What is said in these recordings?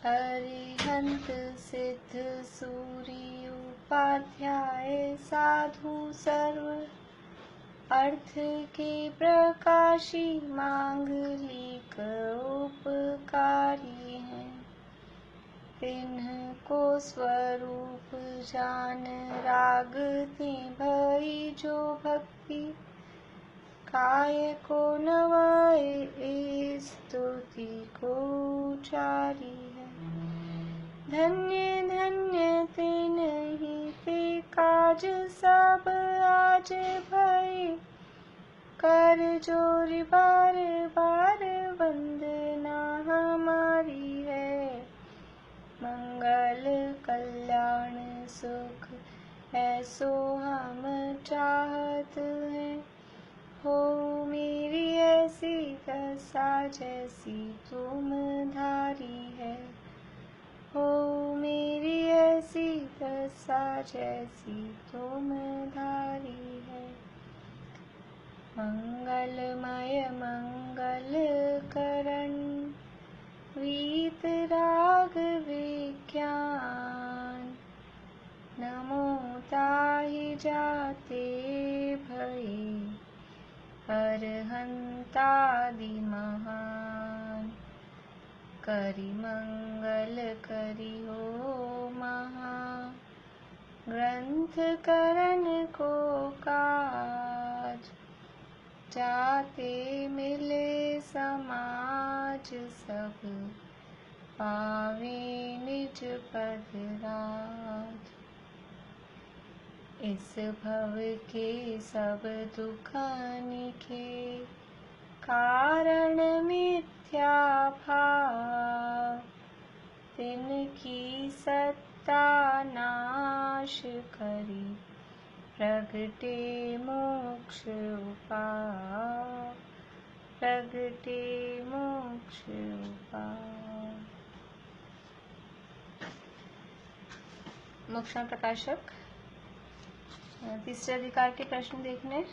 अरिहंत सिद्ध सूरी उपाध्याय साधु सर्व अर्थ के प्रकाशी मांगलिक उपकारी हैं। तिन्हको स्वरूप जान रागते भई जो भक्ति काय को नवाए स्तुति को उचारी है। धन्य धन्य तिन्हि ते काज सब आज भई कर जोर बार बार वंदना हमारी है। मंगल कल्याण सुख ऐसो हम चाहत हैं। हो मेरी ऐसी दशा जैसी तुम धारी है। हो मेरी ऐसी दशा जैसी तुम धारी है। मंगलमय मंगल करण वीत राग विज्ञान नमो ताहि जाते भये अरहंतादि महान। करि मंगल करि हो महा ग्रंथ करण को काज। जाते मिले समाज सब पावे निज पद राज। इस भव के सब दुखानि के कारण मिथ्या भाव। तिनकी सत्ता नाश करी प्रगटे मोक्ष उपाय। प्रगटे मोक्ष उपाय। मोक्षण प्रकाशक तीसरे अधिकार के प्रश्न देखने।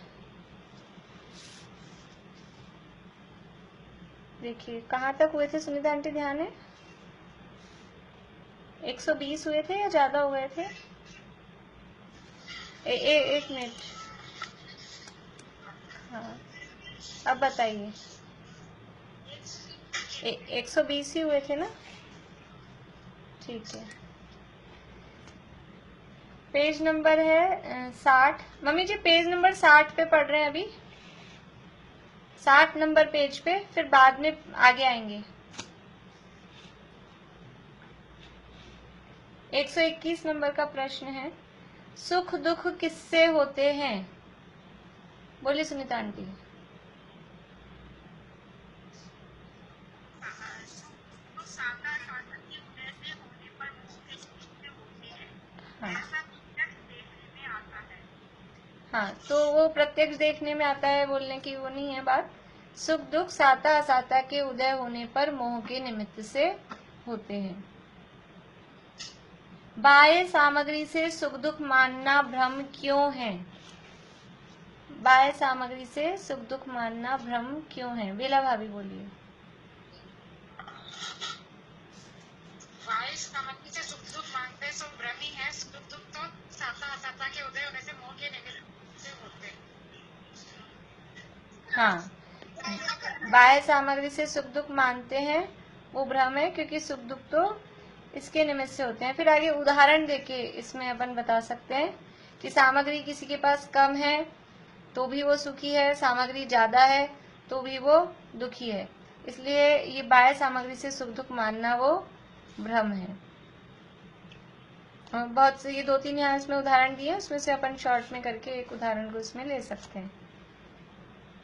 देखिए कहाँ तक हुए थे सुनीता आंटी, ध्यान है? 120 हुए थे या ज्यादा हुए थे? एक मिनट। हाँ अब बताइए। 120 ही हुए थे ना? ठीक है। पेज नंबर है 60। मम्मी जी पेज नंबर 60 पे पढ़ रहे हैं अभी। 60 नंबर पेज पे, फिर बाद में आगे आएंगे। 121 नंबर का प्रश्न है, सुख दुख किससे होते हैं? बोलिए सुनीता आंटी। हाँ तो वो प्रत्यक्ष देखने में आता है, बोलने की वो नहीं है बात। सुख दुख साता असाता के उदय होने पर मोह के निमित्त से होते हैं। बाह्य सामग्री से सुख दुख मानना भ्रम क्यों है? बाह्य सामग्री से सुख दुख मानना भ्रम क्यों है? बेला भाभी बोलिए। बाह्य सामग्री से सुख दुख मानते हैं, सब भ्रम ही है। सुख दुख तो साता असाता के उदय होने से मोह के निमित्त से होते हैं। हाँ, बाह्य सामग्री से सुख दुख मानते हैं वो भ्रम है, क्योंकि सुख दुख तो इसके निमित्त से होते हैं। फिर आगे उदाहरण देके इसमें अपन बता सकते हैं कि सामग्री किसी के पास कम है तो भी वो सुखी है, सामग्री ज्यादा है तो भी वो दुखी है। इसलिए ये बाह्य सामग्री से सुख दुख मानना वो भ्रम है। बहुत से ये 2-3 यहाँ इसमें उदाहरण दिए, उसमें से अपन शॉर्ट में करके एक उदाहरण को इसमें ले सकते हैं।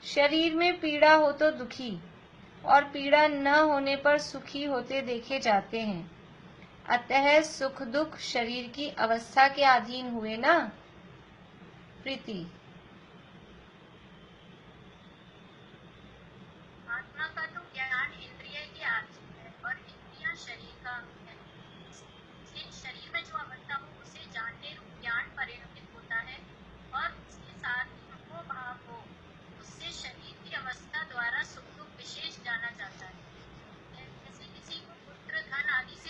शरीर में पीड़ा हो तो दुखी और पीड़ा न होने पर सुखी होते देखे जाते हैं। अतः सुख दुख शरीर की अवस्था के अधीन हुए ना प्रीति? आत्मा का तो ज्ञान इंद्रिय के आधीन है और इंद्रियां शरीर का अंग है। शरीर में जो अवस्था हो उसे जानने रूप ज्ञान परिणमित होता है और उसके साथ ही वो भाव हो, उससे शरीर की अवस्था द्वारा सुख दुख विशेष जाना जाता है। जैसे किसी को पुत्र धन आदि से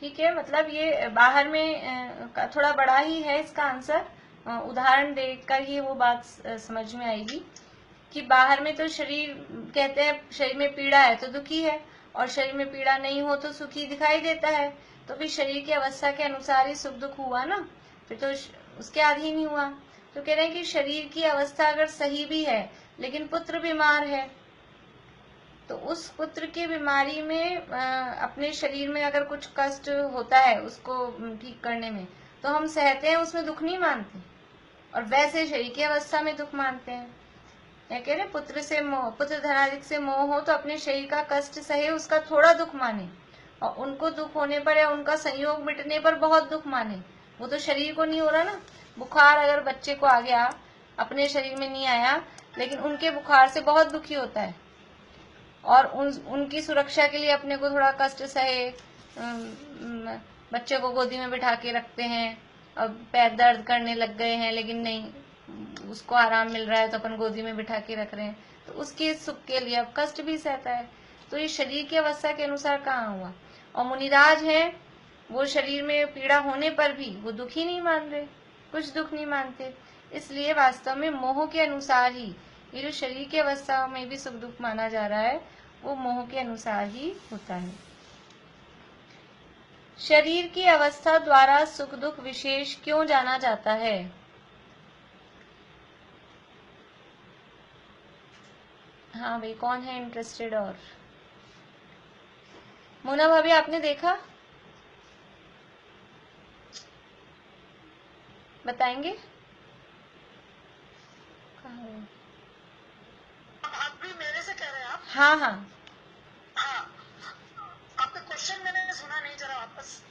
ठीक है, मतलब ये बाहर में थोड़ा बड़ा ही है इसका आंसर, उदाहरण देकर ही वो बात समझ में आएगी कि बाहर में तो शरीर कहते हैं शरीर में पीड़ा है तो दुखी है, और शरीर में पीड़ा नहीं हो तो सुखी दिखाई देता है। तो फिर शरीर की अवस्था के अनुसार ही सुख दुख हुआ ना, फिर तो उसके अधीन ही हुआ। तो कह रहे हैं कि शरीर की अवस्था अगर सही भी है लेकिन पुत्र बीमार है, तो उस पुत्र की बीमारी में अपने शरीर में अगर कुछ कष्ट होता है उसको ठीक करने में, तो हम सहते हैं, उसमें दुख नहीं मानते, और वैसे शरीर की अवस्था में दुख मानते हैं। क्या कह रहे, पुत्र से मोह, पुत्र धनाधिक से मोह हो तो अपने शरीर का कष्ट सहे, उसका थोड़ा दुख माने, और उनको दुख होने पर या उनका संयोग मिटने पर बहुत दुख माने। वो तो शरीर को नहीं हो रहा ना, बुखार अगर बच्चे को आ गया, अपने शरीर में नहीं आया, लेकिन उनके बुखार से बहुत दुखी होता है, और उनकी सुरक्षा के लिए अपने को थोड़ा कष्ट सहे, बच्चे को गोदी में बिठा के रखते हैं, अब पैर दर्द करने लग गए हैं लेकिन नहीं, उसको आराम मिल रहा है तो अपन गोदी में बिठा के रख रहे हैं, तो उसके सुख के लिए अब कष्ट भी सहता है। तो ये शरीर की अवस्था के अनुसार कहाँ हुआ। और मुनिराज हैं, वो शरीर में पीड़ा होने पर भी वो दुखी नहीं मान रहे, कुछ दुख नहीं मानते। इसलिए वास्तव में मोह के अनुसार ही ये जो शरीर की अवस्था में भी सुख दुख माना जा रहा है, वो मोह के अनुसार ही होता है। शरीर की अवस्था द्वारा सुख दुख विशेष क्यों जाना जाता है। हाँ भाई, कौन है इंटरेस्टेड। और मोना भाभी आपने देखा, बताएंगे। आप भी मेरे से कह रहे हैं आप? हाँ हाँ, आपका क्वेश्चन मैंने सुना नहीं, जरा वापस।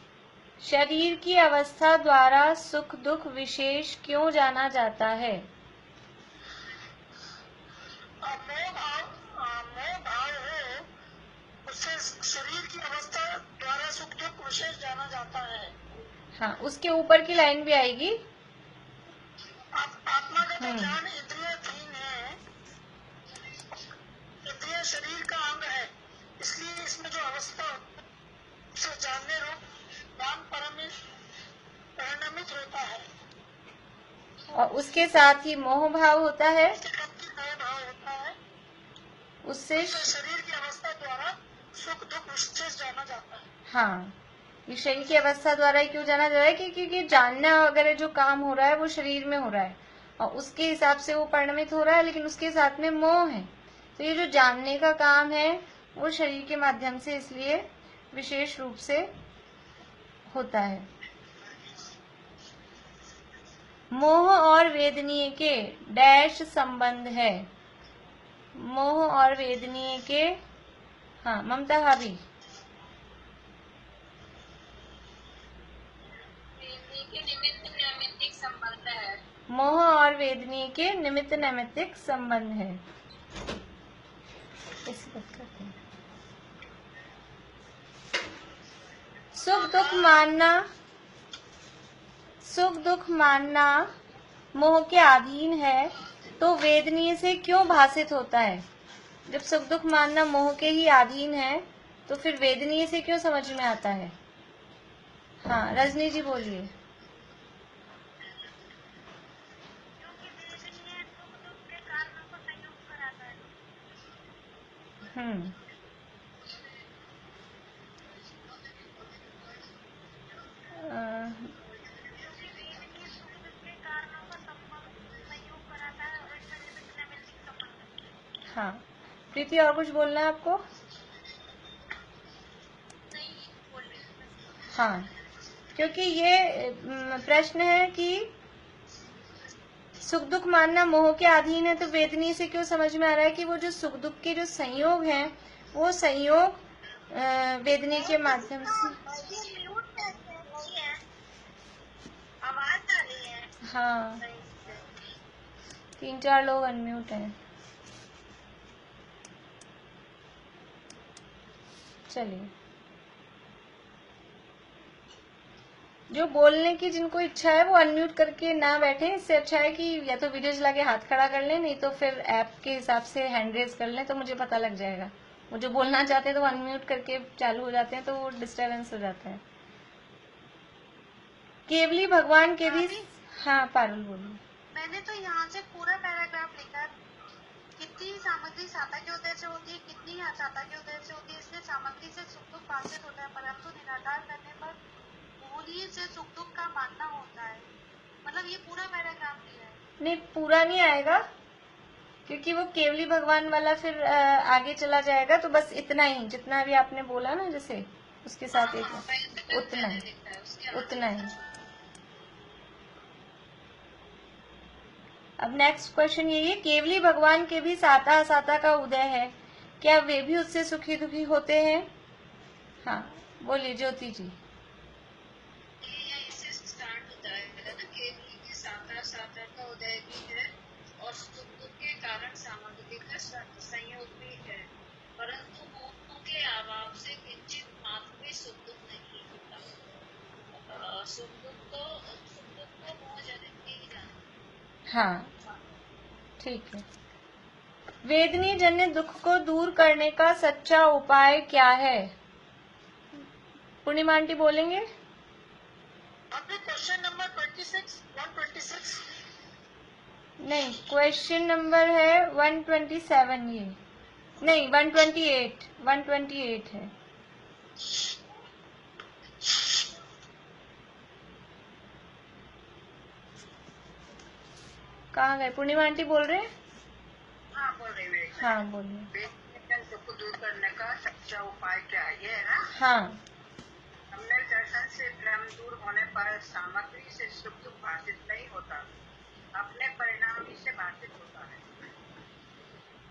शरीर की अवस्था द्वारा सुख दुख विशेष क्यों जाना जाता है। मोह भाव हो उससे शरीर की अवस्था द्वारा सुख दुख विशेष जाना जाता है। हाँ, उसके ऊपर की लाइन भी आएगी। आत्मा का तो ज्ञान इंद्रिय तीन है, इंद्रिय शरीर का अंग है, इसलिए इसमें जो अवस्था उसे जानने रूप ज्ञान परिणमित होता है, और उसके साथ ही मोह भाव होता है, मोह भाव होता है, उससे शरीर की अवस्था द्वारा सुख दुख विशेष जाना जाता है। हाँ, ये शरीर की अवस्था द्वारा ही क्यों जाना जा रहा है, क्योंकि जानना वगैरह जो काम हो रहा है वो शरीर में हो रहा है, और उसके हिसाब से वो परिणमित हो रहा है, लेकिन उसके साथ में मोह है। तो ये जो जानने का काम है वो शरीर के माध्यम से इसलिए विशेष रूप से होता है। मोह और वेदनीय के डैश संबंध है। मोह और वेदनीय के, हाँ ममता भाभी। निमित्त संबंध है। मोह और वेदनीय के निमित्त नैमित्तिक संबंध है। सुख दुख मानना मोह के अधीन है, तो वेदनीय से क्यों भाषित होता है। जब सुख दुख मानना मोह के ही अधीन है तो फिर वेदनीय से क्यों समझ में आता है। हाँ रजनी जी बोलिए। हाँ प्रीति, और कुछ बोलना है आपको। हाँ, क्योंकि ये प्रश्न है कि सुख दुख मानना मोह के अधीन है, तो वेदनीय से क्यों समझ में आ रहा है कि वो जो सुख दुख के जो संयोग हैं वो संयोग वेदनीय के माध्यम से। हाँ 3-4 लोग अनम्यूट हैं। चलिए, जो बोलने की जिनको इच्छा है वो अनम्यूट करके ना बैठे। इससे अच्छा है कि या तो वीडियो चला के हाथ खड़ा कर लें, नहीं तो फिर ऐप के हिसाब से हैंड रेज कर लें, तो मुझे पता लग जाएगा। वो जो बोलना चाहते हैं तो वो अनम्यूट करके चालू हो जाते हैं, तो वो डिस्टर्बेंस हो जाता है। केवली भगवान के भी। हाँ पारुल बोलिए। मैंने तो यहाँ से पूरा पैराग्राफ लिखा, कितनी सामग्री साता के उदय से होती है, कितनी असाता के उदय से होती है, इसलिए सामग्री से सुख दुख भाषित होता है, परंतु निराकार करने पर मूली से सुख दुख का मानना होता है। मतलब ये पूरा पैराग्राफ दिया है। नहीं पूरा नहीं आएगा, क्योंकि वो केवली भगवान वाला फिर आगे चला जाएगा, तो बस इतना ही जितना भी आपने बोला ना, जैसे उसके साथ एक उतना ही। अब नेक्स्ट क्वेश्चन यही है, केवली भगवान के भी साता असाता का उदय है, क्या वे भी उससे सुखी दुखी होते हैं? हाँ बोलिए ज्योति जी। इससे स्टार्ट होता है ना, केवली के साता साता का उदय भी है और सुख दुख के कारण सामग्री का संयोग भी है, परंतु मोह के अभाव से किंचित मात्र भी सुख दुख नहीं होता। सुख दुख को मोह जनित ही जाना। हाँ ठीक है। वेदनी जन्य दुख को दूर करने का सच्चा उपाय क्या है? पूर्णिमा आंटी बोलेंगे। आपने क्वेश्चन नंबर 126 नहीं, क्वेश्चन नंबर है 127, ये नहीं 128 है। कहाँ गए? पूर्णिमा आंटी बोल रहे हैं? हाँ बोल रही हूँ। हाँ बोलिए। वेदनी दुख को दूर करने का सच्चा उपाय क्या है, ये है ना? हाँ। हमने दर्शन से भ्रम दूर होने पर सामग्री से सुख दुख भाषित नहीं होता, अपने परिणाम ही से भाषित होता है।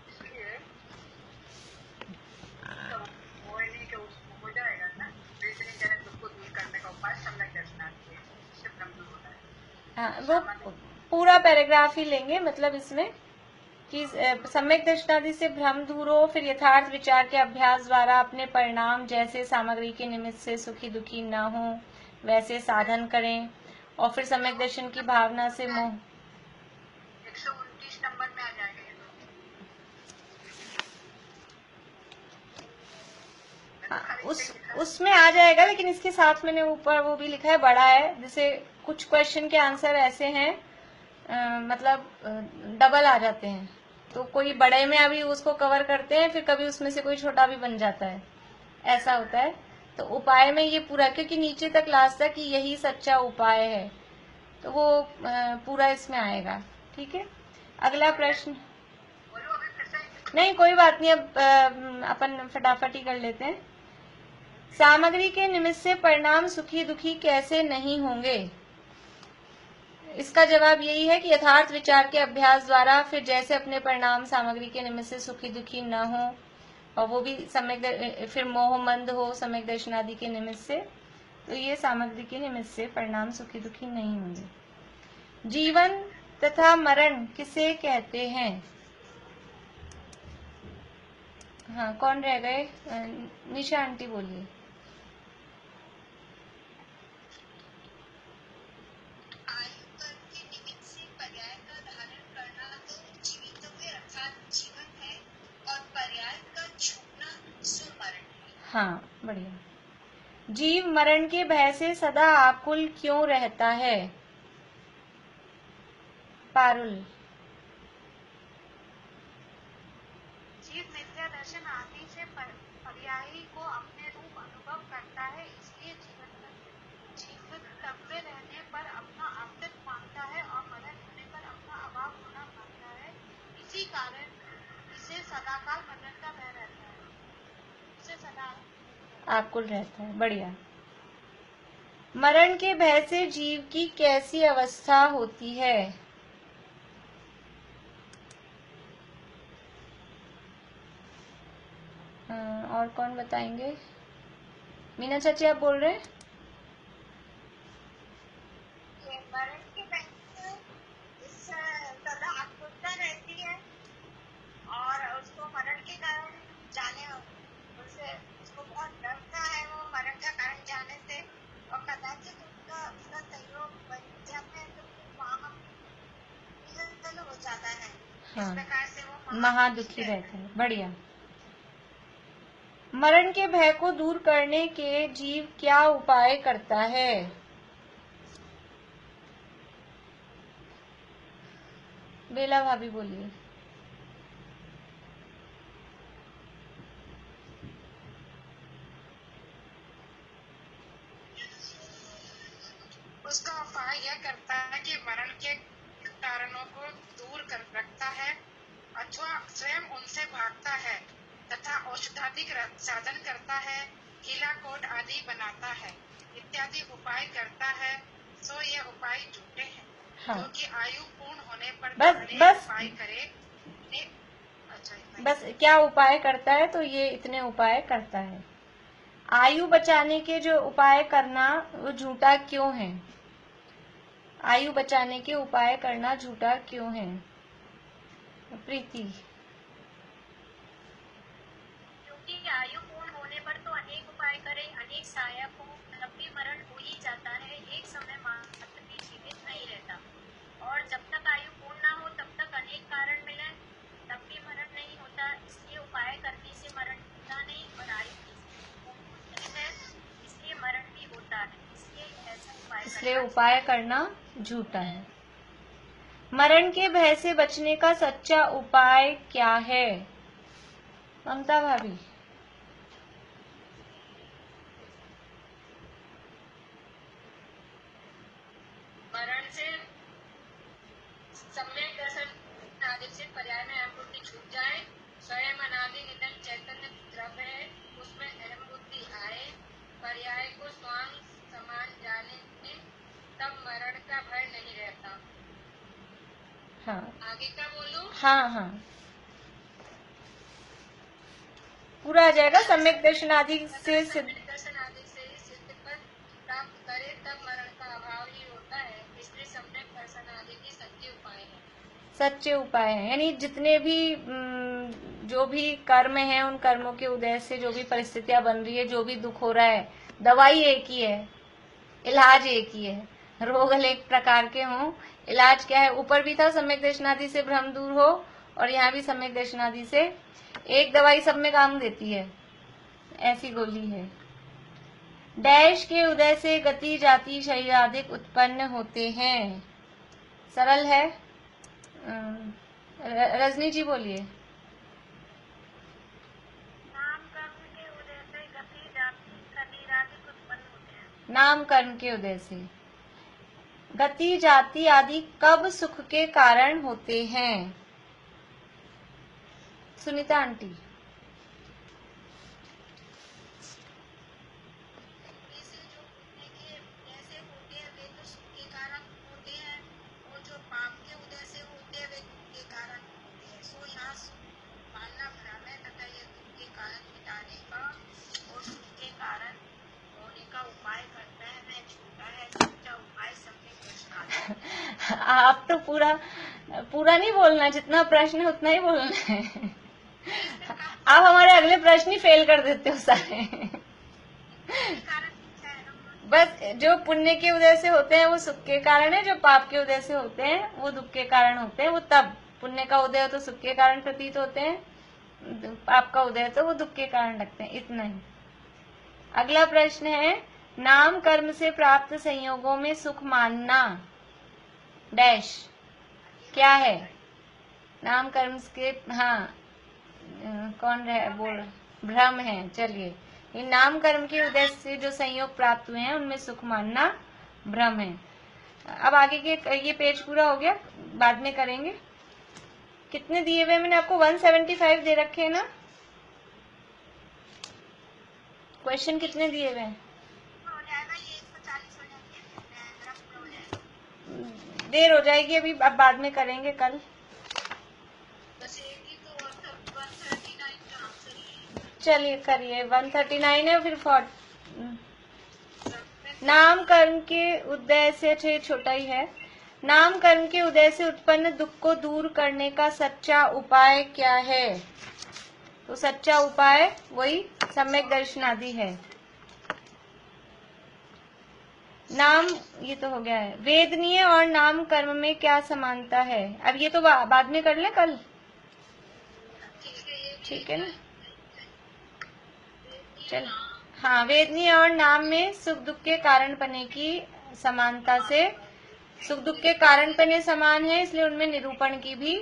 इसलिए तो मोहिनी के हो जाएगा ना, वेदनी जन्य दुख को दूर करने का उपाय सम्यक दर्शनार्थी है, इससे भ्रम दूर होता है। हाँ वो पूरा पैराग्राफ ही लेंगे, मतलब इसमें कि सम्यक दर्शनादि से भ्रम दूर हो, फिर यथार्थ विचार के अभ्यास द्वारा अपने परिणाम जैसे सामग्री के निमित्त से सुखी दुखी न हो वैसे साधन करें, और फिर सम्यक दर्शन की भावना से मोह। 129 नंबर में आ जाएगा ये तो। हाँ, उसमें आ जाएगा, लेकिन इसके साथ मैंने ऊपर वो भी लिखा है, बड़ा है, जैसे कुछ क्वेश्चन के आंसर ऐसे हैं मतलब डबल आ जाते हैं, तो कोई बड़े में अभी उसको कवर करते हैं, फिर कभी उसमें से कोई छोटा भी बन जाता है, ऐसा होता है। तो उपाय में ये पूरा, क्योंकि नीचे तक लास्ट तक यही सच्चा उपाय है, तो वो पूरा इसमें आएगा। ठीक है, अगला प्रश्न। नहीं कोई बात नहीं, अब अपन फटाफट ही कर लेते हैं। सामग्री के निमित्त से परिणाम सुखी दुखी कैसे नहीं होंगे? इसका जवाब यही है कि यथार्थ विचार के अभ्यास द्वारा फिर जैसे अपने परिणाम सामग्री के निमित्त से सुखी दुखी न हो, और वो भी सम्यक, फिर मोहमंद हो सम्यक दर्शन आदि के निमित्त से, तो ये सामग्री के निमित्त से परिणाम सुखी दुखी नहीं होंगे। जीवन तथा मरण किसे कहते हैं? हाँ कौन रह गए? निशा आंटी बोलिए। हाँ बढ़िया। जीव मरण के भय से सदा आकुल क्यों रहता है? पारुल। जीव मिथ्या दर्शन आदि से पर्यायी को अपने रूप अनुभव करता है, इसलिए जीवितव्य रहने पर अपना अस्तित्व मानता है और मरण होने पर अपना अभाव होना मानता है। इसी कारण इसे सदाकाल मरण का भय रहता है, इसे सदा आकुल रहता है। बढ़िया। मरण के भय से जीव की कैसी अवस्था होती है? और कौन बताएंगे? मीना चाची आप बोल रहे हैं? मरण के भय से सदा आकुलता रहती है और उसको मरण के कारण जाने उसे उसको बहुत डरता है, वो मरण का कारण जाने से, और कदाचित उसका सहयोग बन जाता है तो वहाँ हो जाता है। हाँ, इस प्रकार से वो महादुखी रहता है। बढ़िया। मरण के भय को दूर करने के जीव क्या उपाय करता है? बेला भाभी बोलिए। उसका उपाय यह करता है कि मरण के कारणों को दूर कर रखता है अथवा स्वयं उनसे भागता है तथा औषधाधिक साधन करता है, किला कोट आदि बनाता है इत्यादि उपाय करता है, सो ये उपाय झूठे हैं। हाँ। क्योंकि आयु पूर्ण होने पर बस उपाय करे। अच्छा, बस क्या उपाय करता है, तो ये इतने उपाय करता है। आयु बचाने के जो उपाय करना वो झूठा क्यों है? आयु बचाने के उपाय करना झूठा क्यों है? प्रीति। क्योंकि आयु पूर्ण होने पर तो अनेक उपाय करे, अनेक सहायक हो, तब भी मरण हो ही जाता है, एक समय मात्र भी जीवित नहीं रहता। और जब तक आयु पूर्ण ना हो तब तक अनेक कारण मिले, तब भी मरण नहीं होता। इसलिए उपाय करने से मरण होता नहीं, और आयु पूर्ण है इसलिए मरण भी होता है। इसलिए उपाय करना झूठा है। मरण के भय से बचने का सच्चा उपाय क्या है? ममता भाभी। मरण से सम्यक दर्शन आदि से पर्याय में अहम बुद्धि छूट जाए, स्वयं अनादि निधन चैतन्य द्रव्य है, उसमें अहम बुद्धि आए, पर्याय को स्वांग समान जाने, तब मरण का भय नहीं रहता। हाँ। आगे का बोलूं? हाँ। पूरा आ जाएगा। सम्यक दर्शन आदि से सिद्ध प्राप्त करे तब मरण का अभाव ही होता है। इसलिए सम्यक दर्शन आदि की सच्चे उपाय है। यानी जितने भी जो भी कर्म है, उन कर्मों के उदय से जो भी परिस्थितियां बन रही है, जो भी दुख हो रहा है, दवाई एक ही है, इलाज एक ही है। रोग अनेक प्रकार के हों, इलाज क्या है? ऊपर भी था सम्यक दर्शनादि से भ्रम दूर हो, और यहाँ भी सम्यक दर्शनादि से एक दवाई सब में काम देती है, ऐसी गोली है। डैश के उदय से गति जाति शरीर आदि उत्पन्न होते हैं। सरल है। रजनी जी बोलिए। नाम कर्म के उदय से गति जाति शरीर आदि उत्पन्न होते हैं। नाम कर्म के उदय से गति जाति आदि कब सुख के कारण होते हैं? सुनीता आंटी। आप तो पूरा नहीं बोलना, जितना प्रश्न है उतना ही बोलना है। आप हमारे अगले प्रश्न ही फेल कर देते हो सारे। बस जो पुण्य के उदय से होते हैं वो सुख के कारण है, जो पाप के उदय से होते हैं वो दुख के कारण होते हैं। वो तब पुण्य का उदय हो तो सुख के कारण प्रतीत होते हैं, पाप का उदय तो वो दुख के कारण लगते हैं। इतना ही। अगला प्रश्न है, नाम कर्म से प्राप्त संयोगों में सुख मानना डैश क्या है? नाम कर्म के, हाँ कौन बोल? भ्रम है। चलिए, इन नाम कर्म के उदय से जो संयोग प्राप्त हुए हैं उनमें सुख मानना भ्रम है। अब आगे के ये पेज पूरा हो गया, बाद में करेंगे। कितने दिए हुए? मैंने आपको 175 दे रखे हैं ना। क्वेश्चन कितने दिए हुए हैं? देर हो जाएगी अभी, अब बाद में करेंगे कल। चलिए करिए। 139 है, फिर 40। नाम कर्म के उदय से, छोटा ही है। नाम कर्म के उदय से उत्पन्न दुख को दूर करने का सच्चा उपाय क्या है? तो सच्चा उपाय वही सम्यक दर्शन आदि है। नाम, ये तो हो गया है। वेदनीय और नाम कर्म में क्या समानता है? अब ये तो बाद में कर ले कल, ठीक है ना? चल, हाँ, वेदनीय और नाम में सुख दुख के कारण पने की समानता से सुख दुख के कारणपन ये समान है, इसलिए उनमें निरूपण की भी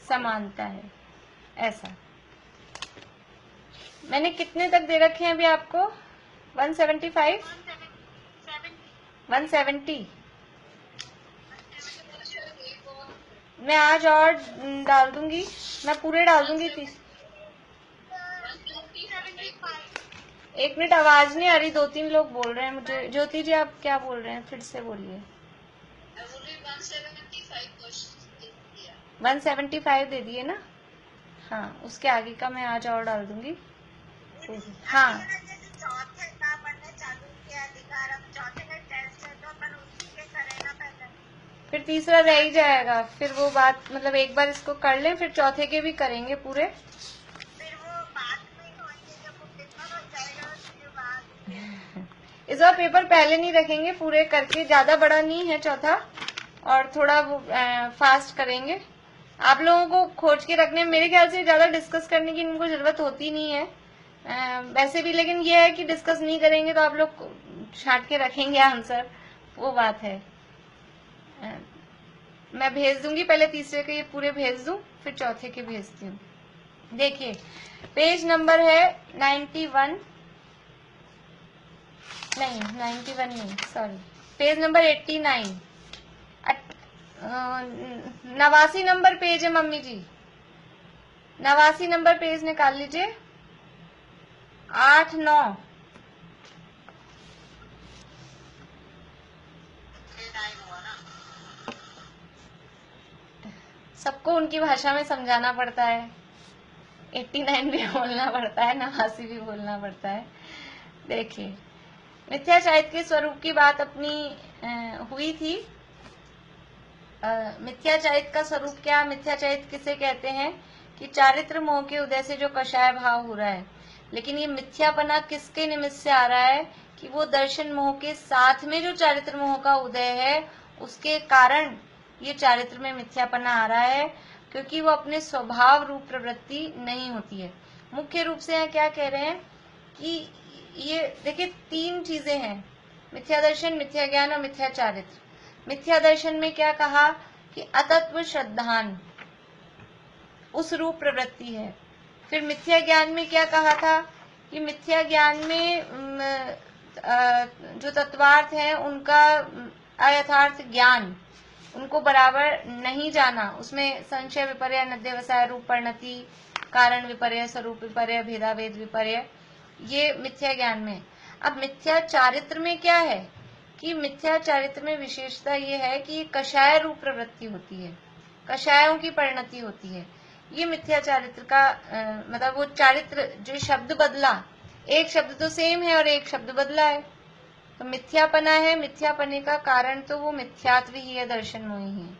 समानता है। ऐसा मैंने कितने तक दे रखे हैं अभी आपको? 175 170। मैं आज और डाल दूंगी, मैं पूरे डाल दूंगी 30। एक मिनट, आवाज नहीं आ रही, 2-3 लोग बोल रहे हैं मुझे। ज्योति जी आप क्या बोल रहे हैं, फिर से बोलिए। 175 दे दिए ना? हाँ, उसके आगे का मैं आज और डाल दूंगी। हाँ, चौथे का पढ़ने चालू किया अधिकार, अब चौथे का टेस्ट है तो अपन उसी के करेगा पहले। फिर तीसरा रह ही जाएगा। फिर वो बात, मतलब एक बार इसको कर लें, फिर चौथे के भी करेंगे पूरे। फिर वो बाद में होंगे जब वो पेपर हो जाएगा उसके बाद। इस बार पेपर पहले नहीं रखेंगे, पूरे करके, ज्यादा बड़ा नहीं है चौथा, और थोड़ा वो फास्ट करेंगे। आप लोगों को खोज के रखने में मेरे ख्याल से ज्यादा डिस्कस करने की इनको जरूरत होती नहीं है वैसे भी, लेकिन ये है कि डिस्कस नहीं करेंगे तो आप लोग छांट के रखेंगे आंसर, वो बात है। मैं भेज दूंगी, पहले तीसरे के ये पूरे भेज दूं, फिर चौथे के भेजती हूँ। देखिए पेज नंबर है 91 नहीं, sorry, page number 89। 89 number page है मम्मी जी, 89 नंबर पेज निकाल लीजिए। 8-9 सबको उनकी भाषा में समझाना पड़ता है। 89 भी बोलना पड़ता है, 89 भी बोलना पड़ता है। देखिए मिथ्या चारित्र के स्वरूप की बात अपनी हुई थी। मिथ्या चारित्र का स्वरूप क्या? मिथ्या चारित्र किसे कहते हैं कि चारित्र मोह के उदय से जो कषाय भाव हो रहा है, लेकिन ये मिथ्यापना किसके निमित्त से आ रहा है कि वो दर्शन मोह के साथ में जो चारित्र मोह का उदय है उसके कारण ये चारित्र में मिथ्यापना आ रहा है, क्योंकि वो अपने स्वभाव रूप प्रवृत्ति नहीं होती है। मुख्य रूप से यहाँ क्या कह रहे हैं कि ये देखिए 3 चीजें हैं, मिथ्या दर्शन, मिथ्या ज्ञान और मिथ्या चारित्र। मिथ्या दर्शन में क्या कहा कि अतत्व श्रद्धान उस रूप प्रवृत्ति है। फिर मिथ्या ज्ञान में क्या कहा था कि मिथ्या ज्ञान में जो तत्वार्थ है उनका अयथार्थ ज्ञान, उनको बराबर नहीं जाना, उसमें संशय विपर्य, नद्यवसाय, रूप परिणति, कारण विपर्य, स्वरूप विपर्य, भेदाभेद विपर्य, ये मिथ्या ज्ञान में। अब मिथ्या चारित्र में क्या है कि मिथ्या चारित्र में विशेषता ये है कि कषाय रूप प्रवृत्ति होती है, कषायों की परिणति होती है। ये मिथ्या चारित्र का मतलब वो चारित्र जो शब्द बदला, एक शब्द तो सेम है और एक शब्द बदला है, तो मिथ्यापना है। मिथ्यापने का कारण तो वो मिथ्यात्व ही है, दर्शन मोही ही है।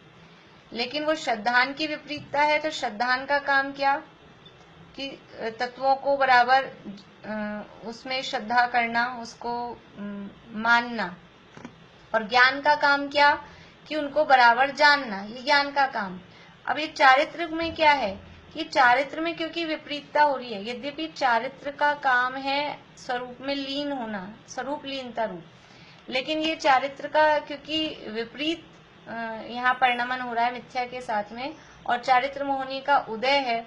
लेकिन वो श्रद्धान की विपरीतता है, तो श्रद्धान का काम क्या कि तत्वों को बराबर उसमें श्रद्धा करना, उसको मानना, और ज्ञान का काम क्या कि उनको बराबर जानना, ये ज्ञान का काम। अब ये चारित्र में क्या है कि चारित्र में क्योंकि विपरीतता हो रही है, यद्यपि चारित्र का काम है स्वरूप में लीन होना, स्वरूप लीनता रूप, लेकिन ये चारित्र का क्योंकि विपरीत यहाँ परिणमन हो रहा है मिथ्या के साथ में, और चारित्र मोहनी का उदय है,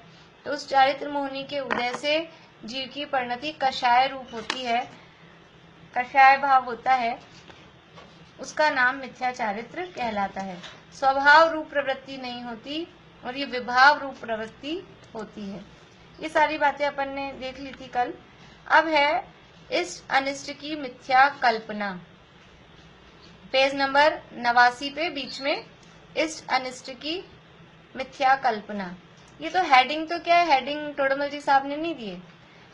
तो उस चारित्र मोहनी के उदय से जीव की परिणति कषाय रूप होती है, कषाय भाव होता है, उसका नाम मिथ्या चारित्र कहलाता है। स्वभाव रूप प्रवृत्ति नहीं होती और ये विभाव रूप प्रवृत्ति होती है। ये सारी बातें अपन ने देख ली थी कल। अब है इस अनिष्ट की मिथ्या कल्पना, पेज नंबर 89 पे बीच में इस अनिष्ट की मिथ्या कल्पना। ये तो हेडिंग तो क्या है, हेडिंग टोडरमल जी साहब ने नहीं दिए,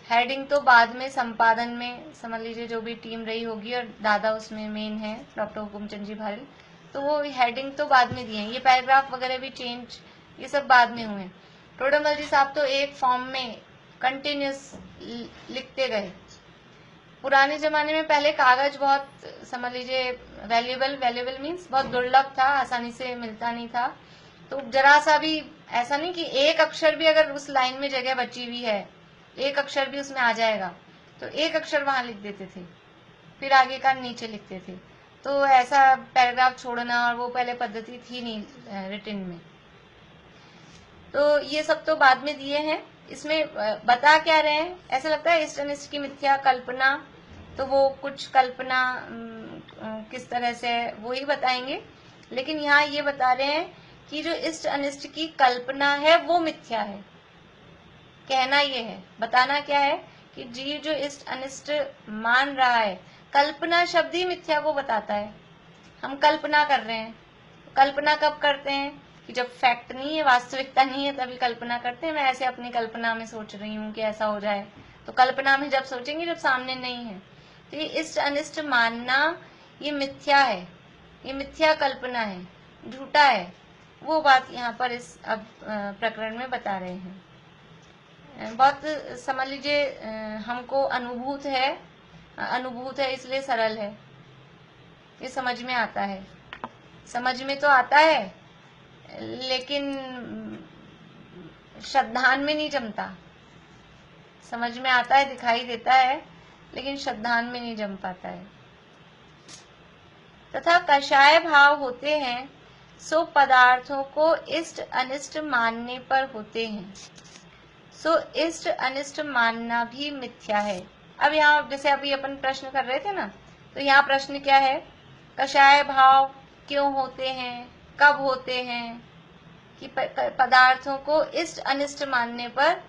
हेडिंग तो बाद में संपादन में समझ लीजिए जो भी टीम रही होगी, और दादा उसमें मेन है डॉक्टर हुकुमचंद जी भारिल, तो वो हेडिंग तो बाद में दिए हैं। ये पैराग्राफ वगैरह भी चेंज ये सब बाद में हुए। टोडरमल जी साहब तो एक फॉर्म में कंटिन्यूस लिखते गए। पुराने जमाने में पहले कागज बहुत समझ लीजिए वैल्यूएबल मीन्स बहुत दुर्लभ था, आसानी से मिलता नहीं था, तो जरा सा भी ऐसा नहीं कि एक अक्षर भी अगर उस लाइन में जगह बची हुई है, एक अक्षर भी उसमें आ जाएगा तो एक अक्षर वहां लिख देते थे, फिर आगे का नीचे लिखते थे। तो ऐसा पैराग्राफ छोड़ना और वो पहले पद्धति थी नहीं रिटन में। तो ये सब तो बाद में दिए हैं। इसमें बता क्या रहे हैं, ऐसा लगता है इष्ट अनिष्ट की मिथ्या कल्पना, तो वो कुछ कल्पना किस तरह से वो ही बताएंगे। लेकिन यहाँ ये बता रहे हैं कि जो इष्ट अनिष्ट की कल्पना है वो मिथ्या है। कहना ये है, बताना क्या है कि जीव जो इष्ट अनिष्ट मान रहा है, कल्पना शब्द ही मिथ्या को बताता है। हम कल्पना कर रहे हैं, कल्पना कब करते हैं कि जब फैक्ट नहीं है, वास्तविकता नहीं है, तभी कल्पना करते हैं। मैं ऐसे अपनी कल्पना में सोच रही हूँ कि ऐसा हो जाए, तो कल्पना में जब सोचेंगे जब सामने नहीं है। तो ये इष्ट अनिष्ट मानना ये मिथ्या है, ये मिथ्या कल्पना है, झूठा है। वो बात यहाँ पर इस अब प्रकरण में बता रहे हैं। बहुत समझ लीजिए, हमको अनुभूत है इसलिए सरल है, ये समझ में आता है। समझ में तो आता है लेकिन श्रद्धान में नहीं जमता। समझ में आता है, दिखाई देता है, लेकिन श्रद्धान में नहीं जम पाता है। तथा कषाय भाव होते हैं सो पदार्थों को इष्ट अनिष्ट मानने पर होते हैं, सो इष्ट अनिष्ट मानना भी मिथ्या है। अब यहाँ जैसे अभी अपन प्रश्न कर रहे थे ना, तो यहाँ प्रश्न क्या है, कषाय भाव क्यों होते हैं, कब होते हैं, कि पदार्थों को इष्ट अनिष्ट मानने पर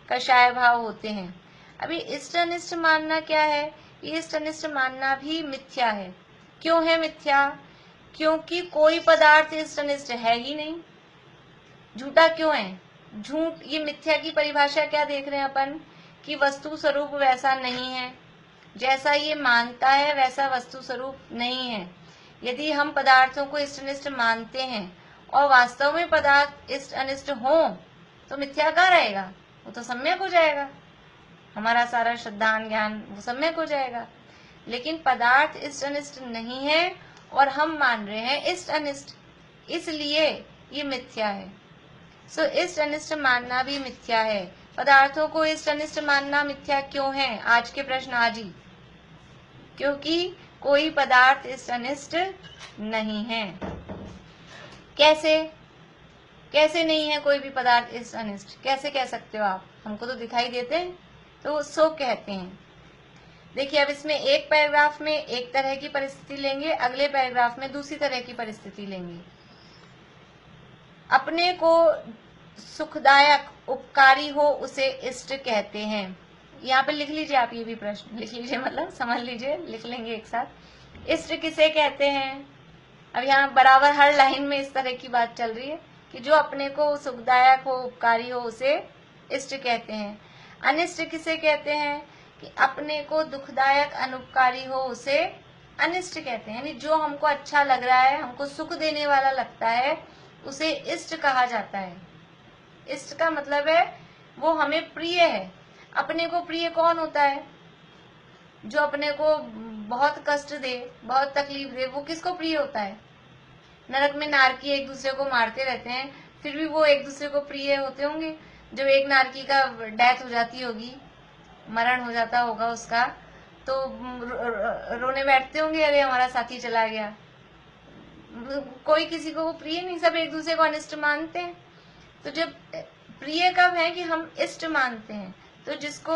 कषाय भाव होते हैं। अभी इष्ट अनिष्ट मानना क्या है, ये इष्ट अनिष्ट मानना भी मिथ्या है। क्यों है मिथ्या, क्योंकि कोई पदार्थ इष्ट अनिष्ट है ही नहीं। झूठा क्यों है, झूठ, ये मिथ्या की परिभाषा क्या देख रहे हैं अपन, कि वस्तु स्वरूप वैसा नहीं है, जैसा ये मानता है वैसा वस्तु स्वरूप नहीं है। यदि हम पदार्थों को इष्ट अनिष्ट मानते हैं और वास्तव में पदार्थ इष्ट अनिष्ट हो, तो मिथ्या कहाँ रहेगा, वो तो सम्यक हो जाएगा, हमारा सारा श्रद्धान ज्ञान वो सम्यक हो जाएगा। लेकिन पदार्थ इष्ट अनिष्ट नहीं है और हम मान रहे हैं इष्ट अनिष्ट, इसलिए ये मिथ्या है। सो इष्ट अनिष्ट मानना भी मिथ्या है। पदार्थों को इष्ट अनिष्ट मानना मिथ्या क्यों है, आज के प्रश्न आज ही, क्योंकि कोई पदार्थ इष्ट अनिष्ट नहीं है। कैसे, कैसे नहीं है कोई भी पदार्थ इष्ट अनिष्ट, कैसे कह सकते हो आप, हमको तो दिखाई देते हैं, तो सो कहते हैं। देखिए अब इसमें एक पैराग्राफ में एक तरह की परिस्थिति लेंगे, अगले पैराग्राफ में दूसरी तरह की परिस्थिति लेंगे। अपने को सुखदायक उपकारी हो उसे इष्ट कहते हैं। यहाँ पे लिख लीजिए आप, ये भी प्रश्न लिख लीजिए, मतलब समझ लीजिए, लिख लेंगे एक साथ। इष्ट किसे कहते हैं, अब यहाँ बराबर हर लाइन में इस तरह की बात चल रही है कि जो अपने को सुखदायक हो उपकारी हो उसे इष्ट कहते हैं। अनिष्ट किसे कहते हैं, कि अपने को दुखदायक अनुपकारी हो उसे अनिष्ट कहते हैं। यानी जो हमको अच्छा लग रहा है, हमको सुख देने वाला लगता है, उसे इष्ट कहा जाता है। इष्ट का मतलब है वो हमें प्रिय है। अपने को प्रिय कौन होता है, जो अपने को बहुत कष्ट दे, बहुत तकलीफ दे, वो किसको प्रिय होता है। नरक में नारकी एक दूसरे को मारते रहते हैं, फिर भी वो एक दूसरे को प्रिय होते होंगे। जब एक नारकी का डेथ हो जाती होगी, मरण हो जाता होगा उसका, तो रोने बैठते होंगे, अरे हमारा साथी चला गया। कोई किसी को वो प्रिय नहीं, सब एक दूसरे को अनिष्ट मानते हैं। तो जब प्रिय कब है कि हम इष्ट मानते हैं, तो जिसको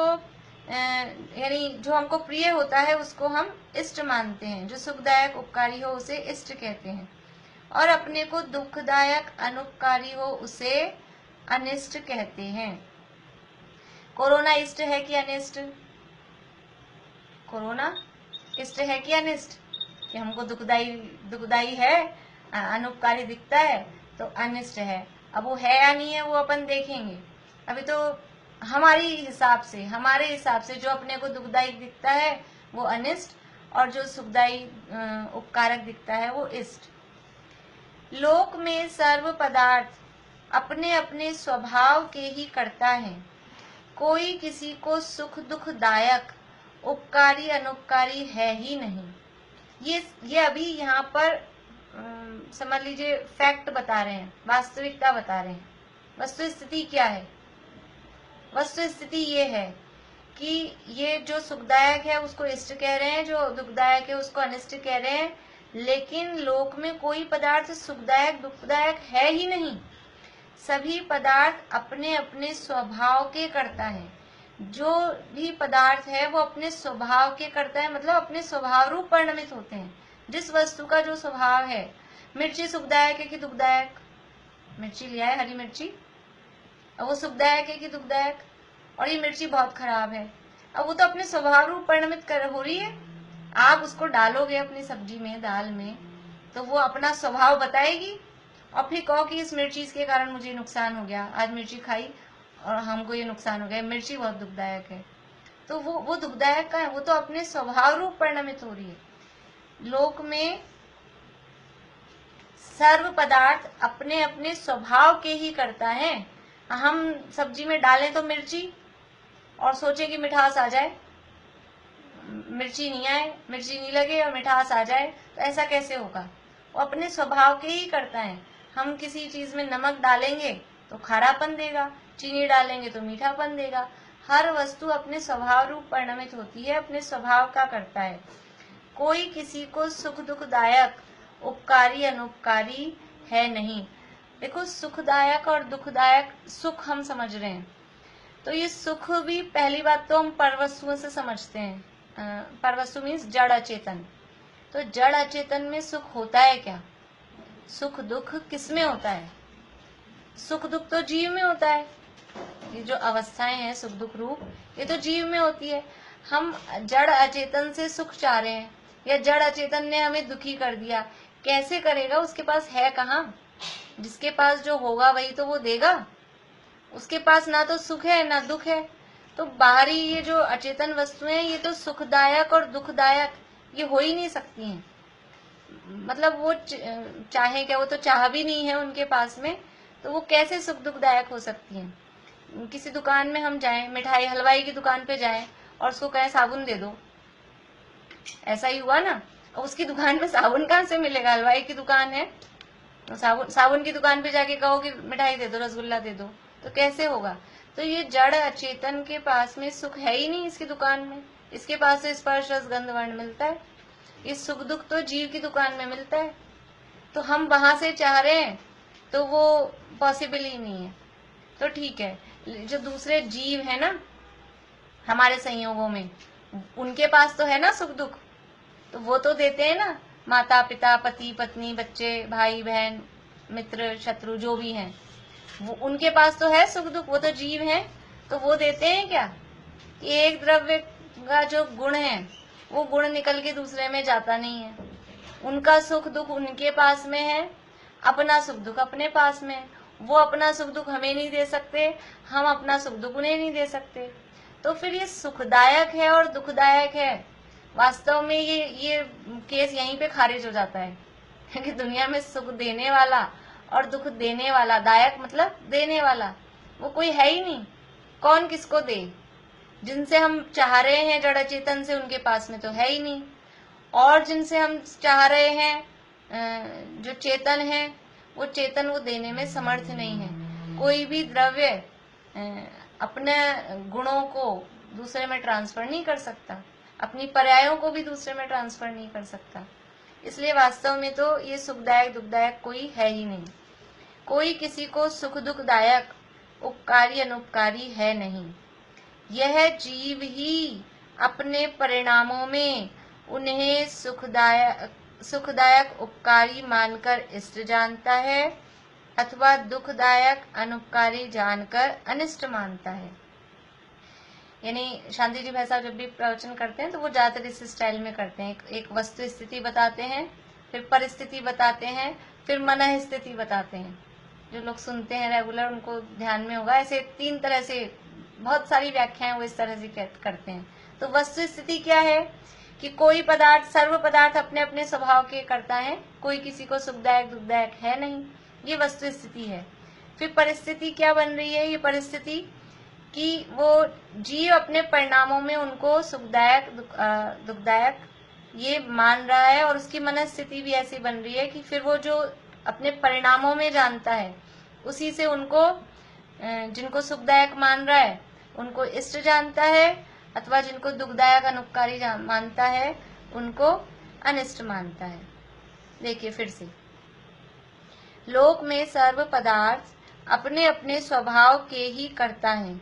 यानी जो हमको प्रिय होता है उसको हम इष्ट मानते हैं। जो सुखदायक उपकारी हो उसे इष्ट कहते हैं, और अपने को दुखदायक अनुपकारी हो उसे अनिष्ट कहते हैं। कोरोना इष्ट है कि अनिष्ट, कोरोना इष्ट है कि अनिष्ट, कि हमको दुखदाई है, अनुपकारी दिखता है तो अनिष्ट है। अब वो है या नहीं है वो अपन देखेंगे। अभी तो हमारे हिसाब से जो अपने को दुखदायी दिखता है वो अनिष्ट, और जो सुखदायी उपकारक दिखता है वो इष्ट। लोक में सर्व पदार्थ अपने अपने स्वभाव के ही करता है, कोई किसी को सुख दुखदायक उपकारी अनुपकारी है ही नहीं। ये अभी यहाँ पर समझ लीजिए फैक्ट बता रहे हैं, वास्तविकता बता रहे हैं। वस्तु स्थिति क्या है, वस्तु स्थिति ये है कि ये जो सुखदायक है उसको इष्ट कह रहे हैं, जो दुखदायक है उसको अनिष्ट कह रहे हैं। लेकिन लोक में कोई पदार्थ सुखदायक दुखदायक है ही नहीं। सभी पदार्थ अपने अपने स्वभाव के करता है। जो भी पदार्थ है वो अपने स्वभाव के करता है, मतलब अपने स्वभाव रूप परिणमित होते हैं। जिस वस्तु का जो स्वभाव है, मिर्ची सुखदायक है कि दुखदायक? मिर्ची लिया है, हरी मिर्ची, अब वो सुखदायक है कि दुखदायक? और ये मिर्ची बहुत खराब है, अब वो तो अपने स्वभाव रूप परिणमित हो रही है। आप उसको डालोगे अपनी सब्जी में, दाल में, तो वो अपना स्वभाव बताएगी। और फिर कहो कि इस मिर्ची के कारण मुझे नुकसान हो गया, आज मिर्ची खाई और हमको ये नुकसान हो गया, मिर्ची बहुत दुखदायक है, तो वो दुखदायक का है, वो तो अपने स्वभाव रूप परिणमित हो रही है। लोक में सर्व पदार्थ अपने अपने स्वभाव के ही करता है। हम सब्जी में डालें तो मिर्ची और सोचें कि मिठास आ जाए, मिर्ची नहीं आए, मिर्ची नहीं लगे और मिठास आ जाए, तो ऐसा कैसे होगा? वो अपने स्वभाव के ही करता है। हम किसी चीज में नमक डालेंगे तो खारापन देगा, चीनी डालेंगे तो मीठापन देगा। हर वस्तु अपने स्वभाव रूप परिणमित होती है, अपने स्वभाव का करता है। कोई किसी को सुख दुखदायक, उपकारी अनुपकारी है नहीं। देखो, सुखदायक और दुखदायक, सुख हम समझ रहे हैं, तो ये सुख भी पहली बात तो हम परवस्तुओं से समझते हैं। परवस्तु मीन्स जड़ अचेतन। तो जड़ अचेतन में सुख होता है क्या? सुख दुख किसमें होता है? सुख दुख तो जीव में होता है। ये जो अवस्थाएं हैं सुख दुख रूप, ये तो जीव में होती है। हम जड़ अचेतन से सुख चाह रहे हैं, या जड़ अचेतन ने हमें दुखी कर दिया, कैसे करेगा? उसके पास है कहाँ? जिसके पास जो होगा वही तो वो देगा। उसके पास ना तो सुख है ना दुख है। तो बाहरी ये जो अचेतन वस्तुएं हैं, ये तो सुखदायक और दुखदायक ये हो ही नहीं सकती हैं। मतलब वो चाहे क्या, वो तो चाह भी नहीं है उनके पास में, तो वो कैसे सुख दुखदायक हो सकती हैं? किसी दुकान में हम जाएं, मिठाई हलवाई की दुकान पे जाएं और उसको कहें साबुन दे दो, ऐसा ही हुआ ना। और उसकी दुकान में साबुन कहाँ से मिलेगा? हलवाई की दुकान है, तो साबुन की दुकान पे जाके कहो कि मिठाई दे दो, रसगुल्ला दे दो, तो कैसे होगा? तो ये जड़ अचेतन के पास में सुख है ही नहीं इसकी दुकान में। इसके पास से स्पर्श रस गंध वर्ण मिलता है। ये सुख दुख तो जीव की दुकान में मिलता है। तो हम वहां से चाह रहे हैं तो वो पॉसिबल ही नहीं है। तो ठीक है, जो दूसरे जीव है ना हमारे संयोगों में, उनके पास तो है ना सुख दुख, तो वो तो देते हैं ना। माता पिता, पति पत्नी, बच्चे, भाई बहन, मित्र शत्रु जो भी हैं, वो उनके पास तो है सुख दुख, वो तो जीव हैं, तो वो देते हैं क्या? एक द्रव्य का जो गुण है वो गुण निकल के दूसरे में जाता नहीं है। उनका सुख दुख उनके पास में है, अपना सुख दुख अपने पास में है। वो अपना सुख दुख हमें नहीं दे सकते, हम अपना सुख दुख उन्हें नहीं दे सकते। तो फिर ये सुखदायक है और दुखदायक है, वास्तव में ये केस यहीं पे खारिज हो जाता है। क्योंकि दुनिया में सुख देने वाला और दुख देने वाला, दायक मतलब देने वाला, वो कोई है ही नहीं। कौन किसको दे? जिनसे हम चाह रहे हैं जड़ चेतन से, उनके पास में तो है ही नहीं। और जिनसे हम चाह रहे हैं जो चेतन है, वो चेतन वो देने में समर्थ नहीं है। कोई भी द्रव्य अपने गुणों को दूसरे में ट्रांसफर नहीं कर सकता, अपनी पर्यायों को भी दूसरे में ट्रांसफर नहीं कर सकता। इसलिए वास्तव में तो ये सुखदायक दुखदायक कोई है ही नहीं। कोई किसी को सुख दुखदायक, उपकारी अनुपकारी है नहीं। यह जीव ही अपने परिणामों में उन्हें सुखदायक उपकारी मानकर इष्ट जानता है, अथवा दुखदायक अनुपकारी जानकर अनिष्ट मानता है। यानी शांति जी भाई साहब जब भी प्रवचन करते हैं तो वो ज्यादातर इस स्टाइल में करते हैं। एक वस्तु स्थिति बताते हैं, फिर परिस्थिति बताते हैं, फिर मन स्थिति बताते हैं। जो लोग सुनते हैं रेगुलर उनको ध्यान में होगा, ऐसे 3 तरह से बहुत सारी व्याख्याएं वो इस तरह से करते हैं। तो वस्तु स्थिति क्या है कि कोई पदार्थ, सर्व पदार्थ अपने अपने स्वभाव के करता है, कोई किसी को सुखदायक दुखदायक है नहीं, ये वस्तु स्थिति है। फिर परिस्थिति क्या बन रही है? ये परिस्थिति कि वो जीव अपने परिणामों में उनको सुखदायक दुखदायक ये मान रहा है, और उसकी मनस्थिति भी ऐसी बन रही है कि फिर वो जो अपने परिणामों में जानता है उसी से उनको, जिनको सुखदायक मान रहा है उनको इष्ट जानता है, अथवा जिनको दुखदायक अनुपकारी मानता है उनको अनिष्ट मानता है। देखिए फिर से, लोक में सर्व पदार्थ अपने अपने स्वभाव के ही करता है,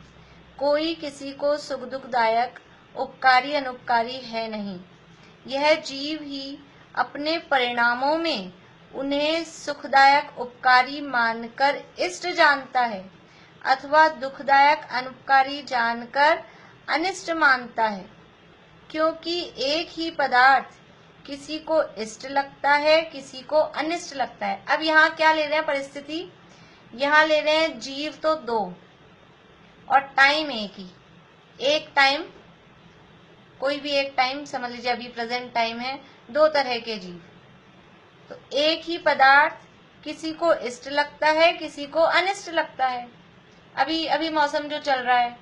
कोई किसी को सुख दुखदायक उपकारी अनुपकारी है नहीं। यह जीव ही अपने परिणामों में उन्हें सुखदायक उपकारी मानकर इष्ट जानता है अथवा दुखदायक अनुपकारी जानकर अनिष्ट मानता है, क्योंकि एक ही पदार्थ किसी को इष्ट लगता है, किसी को अनिष्ट लगता है। अब यहाँ क्या ले रहे हैं परिस्थिति, यहाँ ले रहे हैं जीव तो दो और टाइम एक ही। एक टाइम, कोई भी एक टाइम समझ लीजिए, अभी प्रेजेंट टाइम है, दो तरह के जीव। तो एक ही पदार्थ किसी को इष्ट लगता है, किसी को अनिष्ट लगता है। अभी अभी मौसम जो चल रहा है,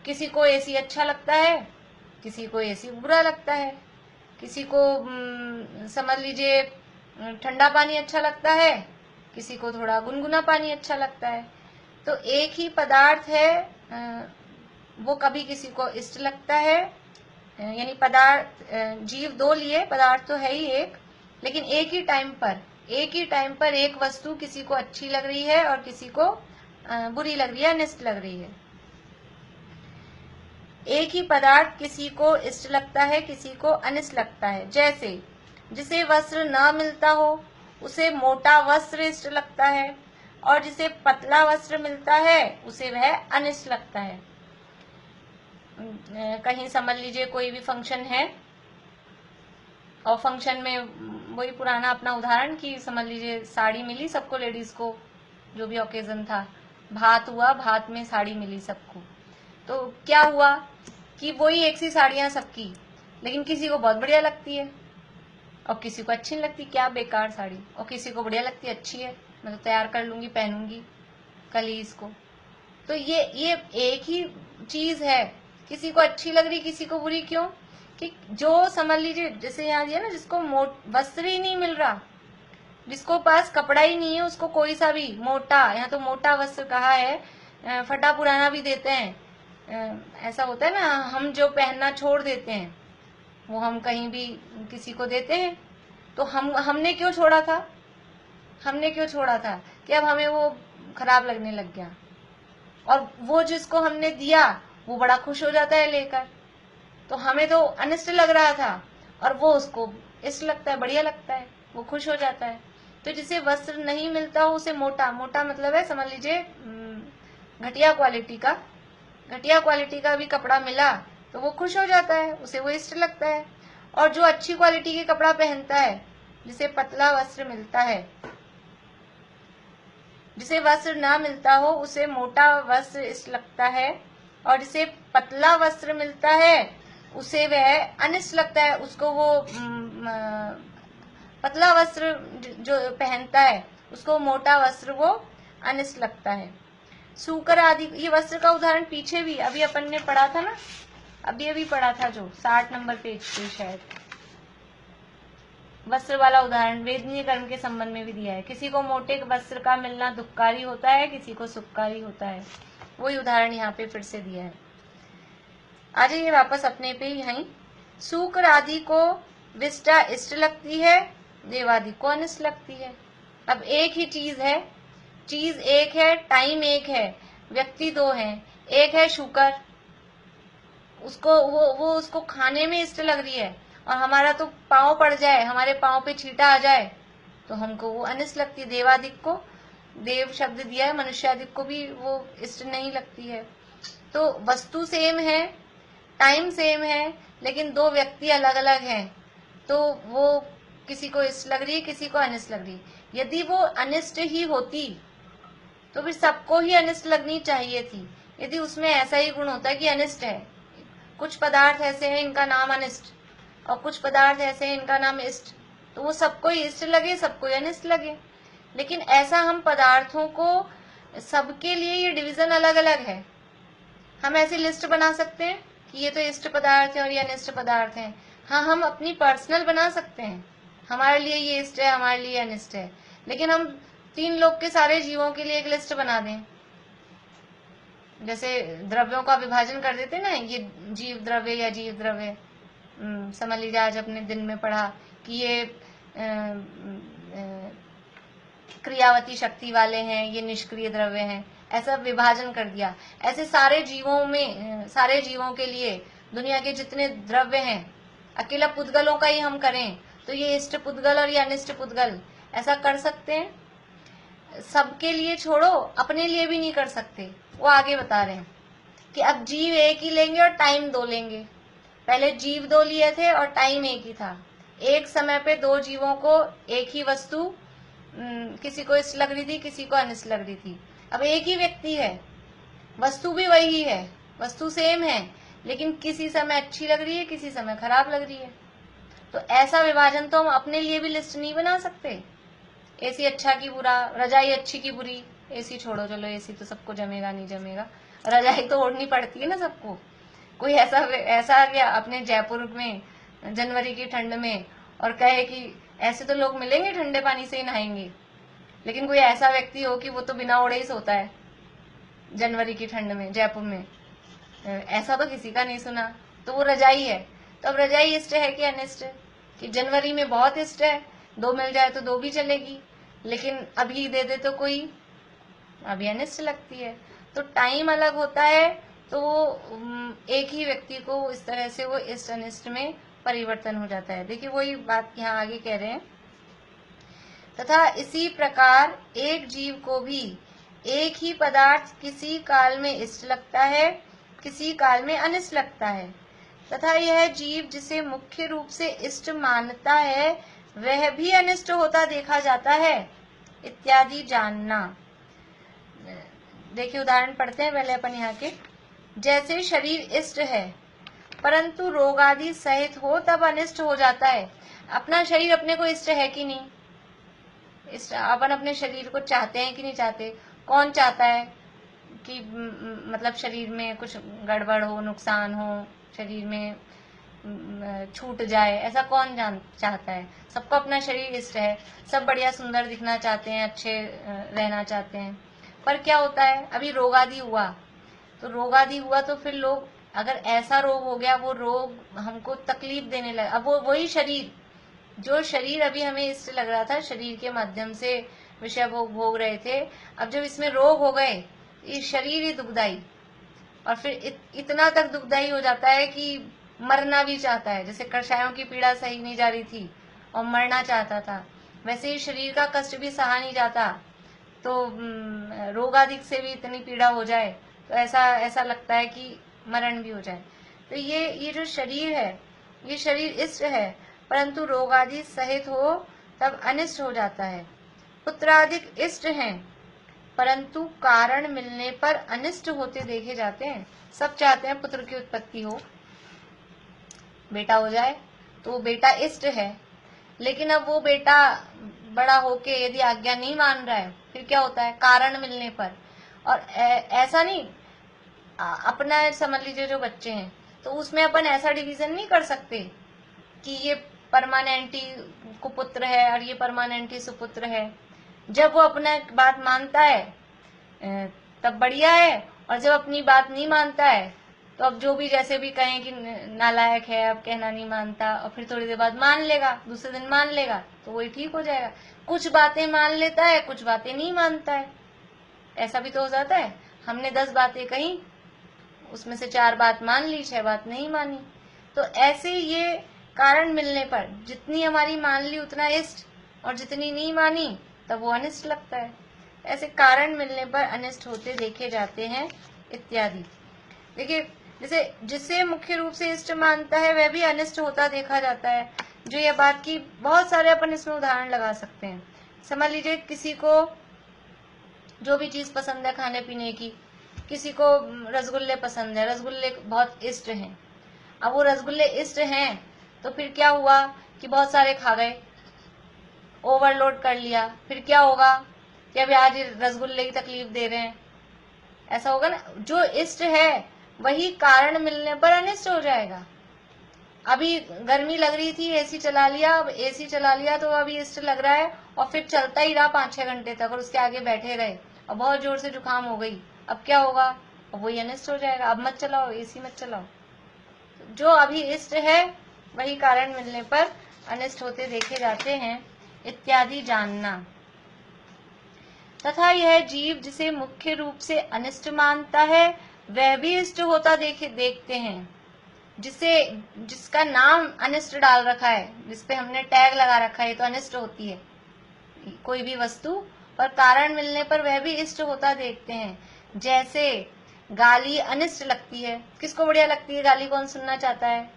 किसी को एसी अच्छा लगता है, किसी को एसी बुरा लगता है, किसी को समझ लीजिए ठंडा पानी अच्छा लगता है, किसी को थोड़ा गुनगुना पानी अच्छा लगता है। तो एक ही पदार्थ है, वो कभी किसी को इष्ट लगता है, यानी पदार्थ जीव दो लिए, पदार्थ तो है ही एक, लेकिन एक ही टाइम पर एक वस्तु किसी को अच्छी लग रही है और किसी को बुरी लग रही है, अनिष्ट लग रही है। एक ही पदार्थ किसी को इष्ट लगता है, किसी को अनिष्ट लगता है। जैसे जिसे वस्त्र न मिलता हो उसे मोटा वस्त्र इष्ट लगता है, और जिसे पतला वस्त्र मिलता है उसे वह अनिष्ट लगता है। कहीं समझ लीजिए कोई भी फंक्शन है और फंक्शन में वही पुराना अपना उदाहरण कि समझ लीजिए साड़ी मिली सबको, लेडीज को, जो भी ओकेजन था, भात हुआ, भात में साड़ी मिली सबको। तो क्या हुआ कि वही एक सी साड़ियां सबकी, लेकिन किसी को बहुत बढ़िया लगती है और किसी को अच्छी नहीं लगती, क्या बेकार साड़ी, और किसी को बढ़िया लगती है, अच्छी है, मैं तो तैयार कर लूंगी, पहनूंगी कल ही इसको। तो ये एक ही चीज है, किसी को अच्छी लग रही, किसी को बुरी। क्यों? कि जो समझ लीजिए जैसे यहाँ दिया ना, जिसको वस्त्र ही नहीं मिल रहा, जिसको पास कपड़ा ही नहीं है, उसको कोई सा भी मोटा, यहाँ तो मोटा वस्त्र कहा है, फटा पुराना भी देते हैं। ऐसा होता है ना, हम जो पहनना छोड़ देते हैं वो हम कहीं भी किसी को देते हैं। तो हमने क्यों छोड़ा था, कि अब हमें वो खराब लगने लग गया, और वो जिसको हमने दिया वो बड़ा खुश हो जाता है लेकर। तो हमें तो अनिष्ट लग रहा था और वो उसको इष्ट लगता है, बढ़िया लगता है, वो खुश हो जाता है। तो जिसे वस्त्र नहीं मिलता हो उसे मोटा मतलब है, समझ लीजिए घटिया क्वालिटी का भी कपड़ा मिला तो वो खुश हो जाता है, उसे वो इष्ट लगता है। और जो अच्छी क्वालिटी के कपड़ा पहनता है, जिसे पतला वस्त्र मिलता है, जिसे वस्त्र ना मिलता हो उसे मोटा वस्त्र इष्ट लगता है, और जिसे पतला वस्त्र मिलता है उसे वह अनिष्ट लगता है। उसको वो पतला वस्त्र जो पहनता है उसको मोटा वस्त्र वो अनिष्ट लगता है। सूकर आदि, ये वस्त्र का उदाहरण पीछे भी अभी अपन ने पढ़ा था ना, अभी पढ़ा था, जो 60 नंबर पेज पे शायद वस्त्र वाला उदाहरण वेदनीय कर्म के संबंध में भी दिया है। किसी को मोटे वस्त्र का मिलना दुखकारी होता है, किसी को सुखकारी होता है। वही उदाहरण यहाँ पे फिर से दिया है। आ जाइए वापस अपने पे यहीं। सूकर आदि को विष्टा इष्ट लगती है, देवादि को अनिष्ट लगती है। अब एक ही चीज है, चीज एक है, टाइम एक है, व्यक्ति दो हैं। एक है शुकर, उसको वो उसको खाने में इष्ट लग रही है, और हमारा तो पाँव पड़ जाए, हमारे पाँव पे छींटा आ जाए तो हमको वो अनिष्ट लगती है। देवादिक को देव शब्द दिया है, मनुष्यादिक को भी वो इष्ट नहीं लगती है। तो वस्तु सेम है, टाइम सेम है, लेकिन दो व्यक्ति अलग अलग हैं, तो वो किसी को इष्ट लग रही है, किसी को अनिष्ट लग रही है। यदि वो अनिष्ट ही होती तो फिर सबको ही अनिष्ट लगनी चाहिए थी। यदि उसमें ऐसा ही गुण होता है कि अनिष्ट है, कुछ पदार्थ ऐसे हैं इनका नाम अनिष्ट, और कुछ पदार्थ ऐसे हैं इनका नाम इष्ट, तो वो सबको ही इष्ट लगे, सबको ही अनिष्ट लगे। लेकिन ऐसा हम पदार्थों को सबके लिए ये डिवीजन अलग अलग है। हम ऐसी लिस्ट बना सकते हैं कि ये तो इष्ट पदार्थ है और ये अनिष्ट पदार्थ है। हाँ, हम अपनी पर्सनल बना सकते हैं, हमारे लिए ये इष्ट है, हमारे लिए अनिष्ट है। लेकिन हम 3 लोग के सारे जीवों के लिए एक लिस्ट बना दें, जैसे द्रव्यों का विभाजन कर देते ना, ये जीव द्रव्य या जीव द्रव्य। समझ लीजिए आज अपने दिन में पढ़ा कि ये क्रियावती शक्ति वाले हैं, ये निष्क्रिय द्रव्य हैं, ऐसा विभाजन कर दिया। ऐसे सारे जीवों के लिए दुनिया के जितने द्रव्य हैं, अकेला पुद्गलों का ही हम करें तो ये इष्ट पुद्गल और ये अनिष्ट पुद्गल ऐसा कर सकते हैं। सबके लिए छोड़ो, अपने लिए भी नहीं कर सकते। वो आगे बता रहे हैं कि अब जीव एक ही लेंगे और टाइम 2 लेंगे। पहले जीव 2 लिए थे और टाइम एक ही था। एक समय पे 2 जीवों को एक ही वस्तु किसी को इष्ट लग रही थी, किसी को अनिष्ट लग रही थी। अब एक ही व्यक्ति है, वस्तु भी वही है, वस्तु सेम है, लेकिन किसी समय अच्छी लग रही है, किसी समय खराब लग रही है। तो ऐसा विभाजन तो हम अपने लिए भी लिस्ट नहीं बना सकते। एसी अच्छा की बुरा, रजाई अच्छी की बुरी। एसी छोड़ो, चलो एसी तो सबको जमेगा नहीं जमेगा, रजाई तो ओढ़नी पड़ती है ना सबको। कोई ऐसा आ गया अपने जयपुर में जनवरी की ठंड में और कहे कि ऐसे तो लोग मिलेंगे ठंडे पानी से ही नहाएंगे, लेकिन कोई ऐसा व्यक्ति हो कि वो तो बिना ओढ़े ही सोता है जनवरी की ठंड में जयपुर में, ऐसा तो किसी का नहीं सुना। तो वो रजाई है। तो अब रजाई इष्ट है कि अनिष्ट? कि जनवरी में बहुत इष्ट है, 2 मिल जाए तो 2 भी चलेगी, लेकिन अभी दे दे तो कोई अभी अनिष्ट लगती है। तो टाइम अलग होता है, तो एक ही व्यक्ति को इस तरह से वो इष्ट अनिष्ट में परिवर्तन हो जाता है। देखिए वही बात यहाँ आगे कह रहे हैं, तथा इसी प्रकार एक जीव को भी एक ही पदार्थ किसी काल में इष्ट लगता है, किसी काल में अनिष्ट लगता है, तथा यह जीव जिसे मुख्य रूप से इष्ट मानता है वह भी अनिष्ट होता देखा जाता है, इत्यादि जानना। देखिए उदाहरण पढ़ते हैं पहले अपन यहाँ के। जैसे शरीर इष्ट है परंतु रोग आदि सहित हो तब अनिष्ट हो जाता है। अपना शरीर अपने को इष्ट है कि नहीं? अपन अपने शरीर को चाहते हैं कि नहीं चाहते? कौन चाहता है कि मतलब शरीर में कुछ गड़बड़ हो, नुकसान हो, शरीर में छूट जाए, ऐसा कौन चाहता है? सबको अपना शरीर इष्ट है, सब बढ़िया सुंदर दिखना चाहते हैं, अच्छे रहना चाहते हैं। पर क्या होता है, अभी रोग आदि हुआ तो फिर लोग, अगर ऐसा रोग हो गया, वो रोग हमको तकलीफ देने लगा, अब वो वही शरीर, जो शरीर अभी हमें इष्ट लग रहा था, शरीर के माध्यम से विषय भोग रहे थे, अब जब इसमें रोग हो गए, ये शरीर ही दुखदाई, और फिर इतना तक दुखदाई हो जाता है कि मरना भी चाहता है। जैसे कषायों की पीड़ा सही नहीं जा रही थी और मरना चाहता था, वैसे ही शरीर का कष्ट भी सहा नहीं जाता, तो रोगाधिक से भी इतनी पीड़ा हो जाए तो ऐसा लगता है कि मरण भी हो जाए। तो ये जो शरीर है, ये शरीर इष्ट है, परंतु रोगादि सहित हो तब अनिष्ट हो जाता है। पुत्रादिक इष्ट हैं, परंतु कारण मिलने पर अनिष्ट होते देखे जाते हैं। सब चाहते हैं पुत्र की उत्पत्ति हो, बेटा हो जाए, तो वो बेटा इष्ट है, लेकिन अब वो बेटा बड़ा होके यदि आज्ञा नहीं मान रहा है, फिर क्या होता है? कारण मिलने पर। और ऐसा नहीं, अपना समझ लीजिए जो बच्चे हैं, तो उसमें अपन ऐसा डिवीजन नहीं कर सकते कि ये परमानेंटी कुपुत्र है और ये परमानेंटी सुपुत्र है। जब वो अपना बात मानता है तब बढ़िया है, और जब अपनी बात नहीं मानता है तो अब जो भी जैसे भी कहें कि नालायक है, अब कहना नहीं मानता, और फिर थोड़ी देर बाद मान लेगा, दूसरे दिन मान लेगा, तो वही ठीक हो जाएगा। कुछ बातें मान लेता है, कुछ बातें नहीं मानता है, ऐसा भी तो हो जाता है। हमने 10 बातें कही, उसमें से 4 बात मान ली, 6 बात नहीं मानी। तो ऐसे ये कारण मिलने पर जितनी हमारी मान ली उतना इष्ट, और जितनी नहीं मानी तब वो अनिष्ट लगता है। ऐसे कारण मिलने पर अनिष्ट होते देखे जाते हैं, इत्यादि। देखिए जैसे जिसे मुख्य रूप से इष्ट मानता है वह भी अनिष्ट होता देखा जाता है। जो ये बात की बहुत सारे अपन इसमें उदाहरण लगा सकते हैं। समझ लीजिए किसी को जो भी चीज पसंद है खाने पीने की, किसी को रसगुल्ले पसंद है, रसगुल्ले बहुत इष्ट हैं। अब वो रसगुल्ले इष्ट हैं तो फिर क्या हुआ कि बहुत सारे खा गए, ओवरलोड कर लिया, फिर क्या होगा कि अभी आज रसगुल्ले की तकलीफ दे रहे हैं, ऐसा होगा ना। जो इष्ट है वही कारण मिलने पर अनिष्ट हो जाएगा। अभी गर्मी लग रही थी, एसी चला लिया, अब एसी चला लिया तो अभी इष्ट लग रहा है, और फिर चलता ही रहा 5-6 घंटे तक, और उसके आगे बैठे रहे और बहुत जोर से जुकाम हो गई, अब क्या होगा? अब वही अनिष्ट हो जाएगा, अब मत चलाओ, एसी मत चलाओ। जो अभी इष्ट है वही कारण मिलने पर अनिष्ट होते देखे जाते हैं इत्यादि जानना। तथा यह जीव जिसे मुख्य रूप से अनिष्ट मानता है वह भी इष्ट होता देखते हैं। जिसका नाम अनिष्ट डाल रखा है, जिसपे हमने टैग लगा रखा है, ये तो अनिष्ट होती है कोई भी वस्तु, पर कारण मिलने पर वह भी इष्ट होता देखते हैं। जैसे गाली अनिष्ट लगती है, किसको बढ़िया लगती है गाली? कौन सुनना चाहता है?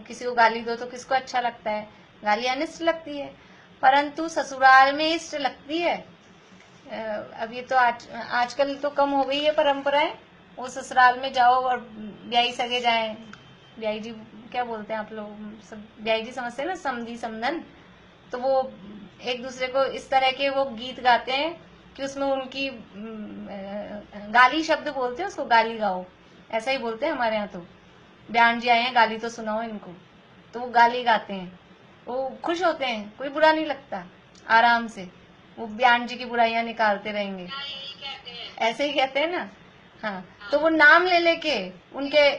किसी को गाली दो तो किसको अच्छा लगता है? गाली अनिष्ट लगती है, परंतु ससुराल में इष्ट लगती है। अब ये तो आजकल तो कम हो गई है परंपराएं। वो ससुराल में जाओ और ब्याई सगे जाएं, ब्याई जी क्या बोलते हैं आप लोग सब? ब्याई जी समझते हैं ना, समधी समधन। तो वो एक दूसरे को इस तरह के वो गीत गाते हैं कि उसमें उनकी गाली शब्द बोलते हैं, उसको गाली गाओ, ऐसा ही बोलते हैं हमारे यहाँ। तो ब्यान जी आए हैं, गाली तो सुनाओ इनको, तो वो गाली गाते हैं, वो खुश होते हैं, कोई बुरा नहीं लगता, आराम से वो ब्यान जी की बुराइयां निकालते रहेंगे, ऐसे ही कहते हैं ना। हाँ, तो वो नाम ले लेके, उनके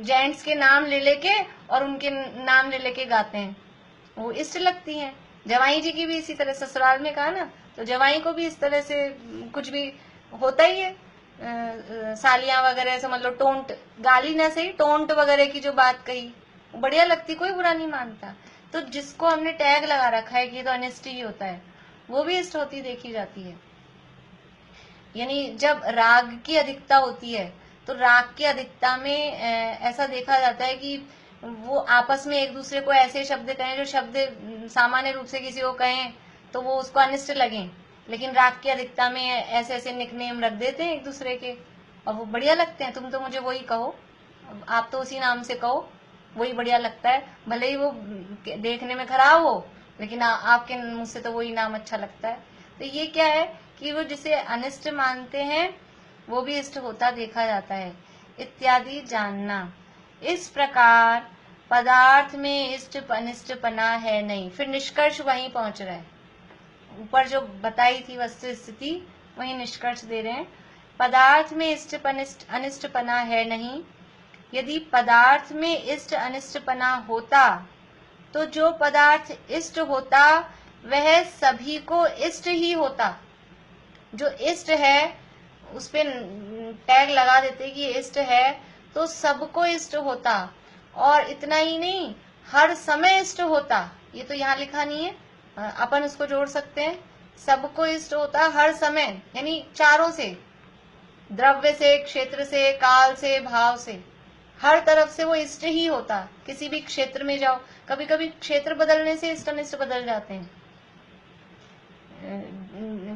जेंट्स के नाम ले लेके और उनके नाम ले लेके गाते हैं, वो इष्ट लगती हैं। जवाई जी की भी इसी तरह, ससुराल में कहा ना, तो जवाई को भी इस तरह से कुछ भी होता ही है। सालियां वगैरह समझ लो, टोंट, गाली ना सही, टोंट वगैरह की जो बात कही बढ़िया लगती, कोई बुरा नहीं मानता। तो जिसको हमने टैग लगा रखा है कि ये तो अनिष्ट ही होता है, वो भी इष्ट होती देखी जाती है। यानी जब राग की अधिकता होती है, तो राग की अधिकता में ऐसा देखा जाता है कि वो आपस में एक दूसरे को ऐसे शब्द कहें जो शब्द सामान्य रूप से किसी को कहें तो वो उसको अनिष्ट लगे, लेकिन राग की अधिकता में ऐसे ऐसे निकनेम रख देते हैं एक दूसरे के, और वो बढ़िया लगते हैं। तुम तो मुझे वही कहो, आप तो उसी नाम से कहो, वही बढ़िया लगता है। भले ही वो देखने में खराब हो, लेकिन आपके मुंह से तो वही नाम अच्छा लगता है। तो ये क्या है कि वो जिसे अनिष्ट मानते हैं वो भी इष्ट होता देखा जाता है इत्यादि जानना। इस प्रकार पदार्थ में इष्ट अनिष्टपना है नहीं। फिर निष्कर्ष वहीं पहुंच रहा है, ऊपर जो बताई थी वस्तु स्थिति वहीं निष्कर्ष दे रहे हैं। पदार्थ में इष्ट अनिष्टपना है नहीं। यदि पदार्थ में इष्ट अनिष्टपना होता तो जो पदार्थ इष्ट होता वह सभी को इष्ट ही होता। जो इष्ट है उस पे टैग लगा देते कि इष्ट है तो सबको इष्ट होता, और इतना ही नहीं हर समय इष्ट होता। ये तो यहाँ लिखा नहीं है, अपन उसको जोड़ सकते हैं, सबको इष्ट होता हर समय, यानी चारों से, द्रव्य से, क्षेत्र से, काल से, भाव से, हर तरफ से वो इष्ट ही होता। किसी भी क्षेत्र में जाओ, कभी कभी क्षेत्र बदलने से इष्ट अनिष्ट बदल जाते हैं।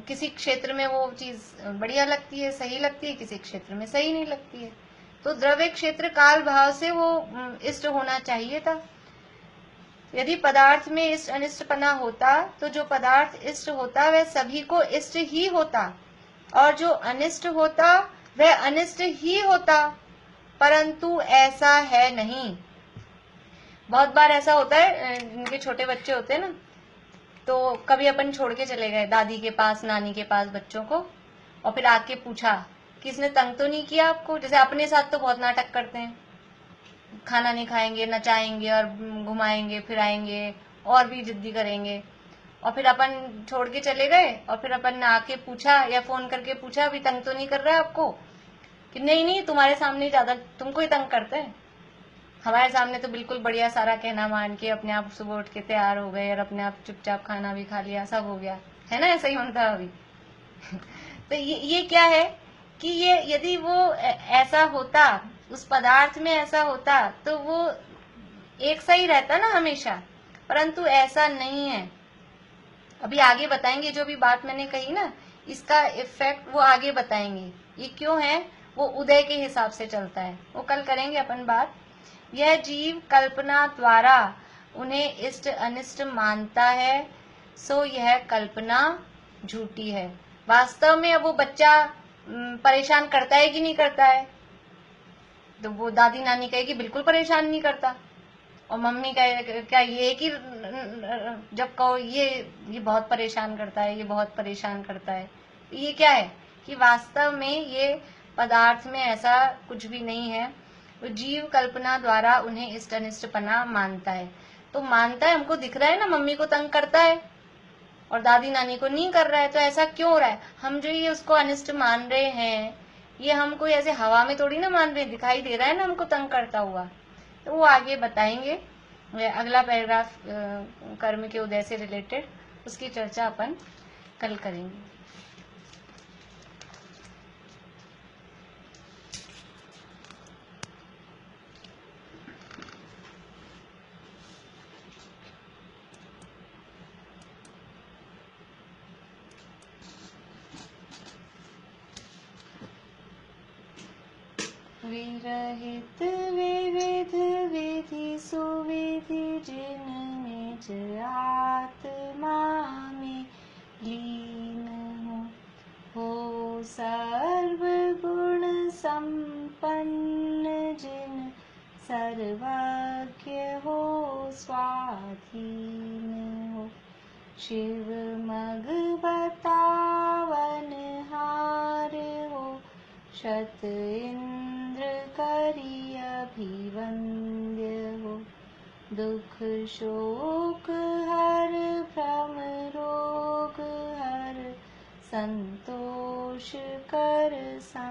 किसी क्षेत्र में वो चीज बढ़िया लगती है, सही लगती है, किसी क्षेत्र में सही नहीं लगती है। तो द्रव्य, क्षेत्र, काल, भाव से वो इष्ट होना चाहिए था। यदि पदार्थ में इष्ट अनिष्टपना होता तो जो पदार्थ इष्ट होता वह सभी को इष्ट ही होता, और जो अनिष्ट होता वह अनिष्ट ही होता, परंतु ऐसा है नहीं। बहुत बार ऐसा होता है, जिनके छोटे बच्चे होते हैं ना, तो कभी अपन छोड़ के चले गए दादी के पास, नानी के पास बच्चों को, और फिर आके पूछा कि इसने तंग तो नहीं किया आपको? जैसे अपने साथ तो बहुत नाटक करते हैं, खाना नहीं खाएंगे, नचाएंगे और घुमाएंगे फिराएंगे और भी जिद्दी करेंगे, और फिर अपन छोड़ के चले गए और फिर अपन ने आके पूछा या फोन करके पूछा अभी तंग तो नहीं कर रहा है आपको? कि नहीं नहीं, तुम्हारे सामने ज्यादा तुमको ही तंग करते हैं, हमारे सामने तो बिल्कुल बढ़िया सारा कहना मान के अपने आप सुबह उठ के तैयार हो गए और अपने आप चुपचाप खाना भी खा लिया, सब हो गया है ना, ऐसा ही होता है अभी। तो ये क्या है कि ये यदि वो ऐसा होता, उस पदार्थ में ऐसा होता तो वो एक सा ही रहता ना हमेशा, परंतु ऐसा नहीं है। अभी आगे बताएंगे, जो भी बात मैंने कही ना इसका इफेक्ट वो आगे बताएंगे, ये क्यों है, वो उदय के हिसाब से चलता है, वो कल करेंगे अपन बात। यह जीव कल्पना द्वारा उन्हें इष्ट अनिष्ट मानता है, सो यह कल्पना झूठी है। वास्तव में अब वो बच्चा परेशान करता है कि नहीं करता है? तो वो दादी नानी कहे कि बिल्कुल परेशान नहीं करता, और मम्मी कहे क्या ये कि जब कहो ये बहुत परेशान करता है, ये बहुत परेशान करता है। ये क्या है कि वास्तव में ये पदार्थ में ऐसा कुछ भी नहीं है। जीव कल्पना द्वारा उन्हें इष्ट अनिष्टपना मानता है। तो मानता है, हमको दिख रहा है ना मम्मी को तंग करता है और दादी नानी को नहीं कर रहा है, तो ऐसा क्यों हो रहा है? हम जो ये उसको अनिष्ट मान रहे हैं, ये हम कोई ऐसे हवा में थोड़ी ना मान रहे, दिखाई दे रहा है ना हमको तंग करता हुआ। तो वो आगे बताएंगे, अगला पैराग्राफ कर्म के उदय से रिलेटेड, उसकी चर्चा अपन कल करेंगे। विरहित विविध विधि सुविधि जिनमें आत्मा में लीन हो सर्वगुण संपन्न जिन सर्वज्ञ हो स्वाधीन हो शिव मग बतावन हार हो शत इंद्र करी अभिवंद्य हो दुख शोक हर भ्रम रोग हर संतोष कर सा